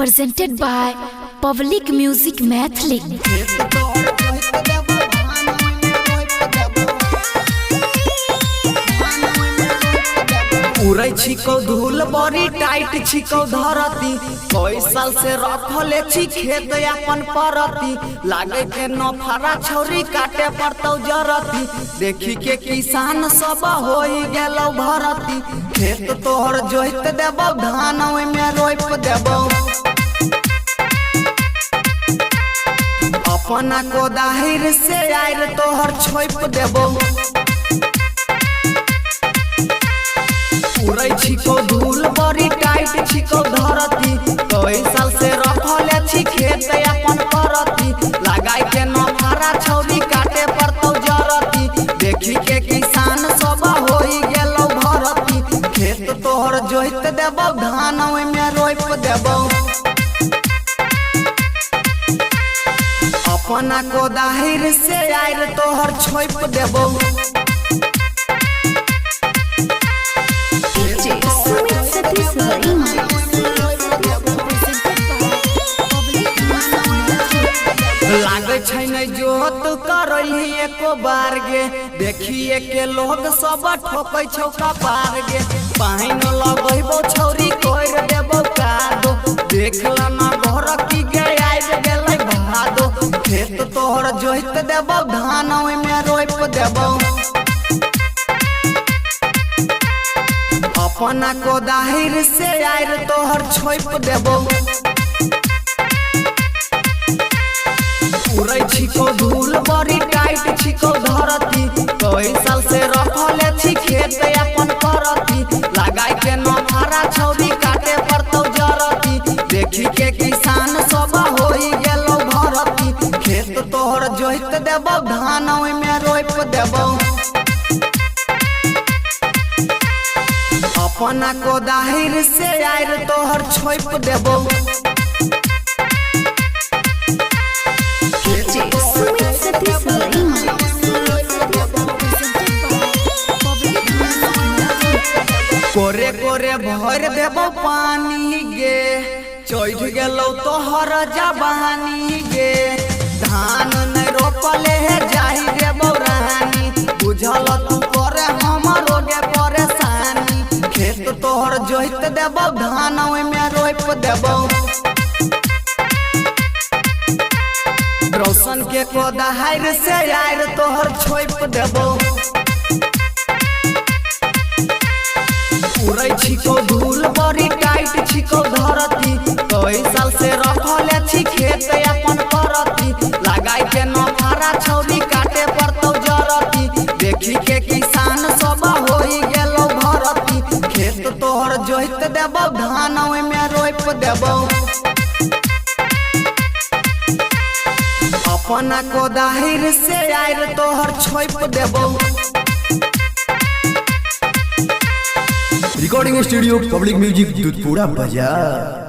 presented by Public Music Mathli. उड़ै छिको धूल बड़ी टाइट छिको धरती कई साल से रखले छी खेत अपन परती लागे के नफरा छौरी काटे पड़तौ जरती देखी के किसान सब होई गेलौ भरती खेत तोहर जोइत देबौ धान ओइ में रोप देबौ अपना कोदाहिर से आइर तोहर छोप देबौ उड़ै छिको धूल बड़ी टाइट छिको धरती कई साल से रखले छी खेत अपन परती लगाई के नफरा छौरी काटे पड़तौ जरती देखी के किसान सब होई गेलौ भरती खेत तोहर जोइत देबौ धान ओइ में रोप देबौ अपना कोदाहिर से आइर तोहर छोप देबौ लागे छै नै जोत करही एको बार गे देखिए के लोग सब ठोकै छौ कपार गे पाइन लगैबो छौरी कोइर देबो कादो देखला ना घर की गे आइब गेलै भादो खेत तोहर जोइत देबो धान ओइ में रोप देबो अपना कोदाहिर से आइर तोहर छोप देबो उड़ै छिको धूल बड़ी टाइट छिको धरती कई साल से रखले छी खेत अपन परती लगाई के नफरा छौरी काटे पड़तौ जरती देखी के किसान सब होई गेलौ भरती खेत तोहर जोइत देबौ धान ओइ में रोप देबौ अपना कोदाहिर से आइर तोहर छोप देबौ कोरे कोरे भर देबो पानी गे चढ़ गेलौ तोहर जवानी गे धान नै रोपले है जाहि देबौ रानी बुझल तू करे हमरो गे परेशानी खेत तोहर जोइत देबौ धान ओइ में रोप देबौ रोशन के कोदाहिर से आइर तोहर छोप देबौ उड़ै छिको धूल बड़ी टाइट छिको धरती कई साल से रखले छी खेत अपन परती लगाई के नफरा छौरी काटे पड़तौ जरती देखी के किसान सब होई गेलौ भरती खेत तोहर जोइत देबौ धान ओइ में रोप देबौ अपना कोदाहिर से आइर तोहर छोप देबौ recording studio public music Dudhpura बाजार।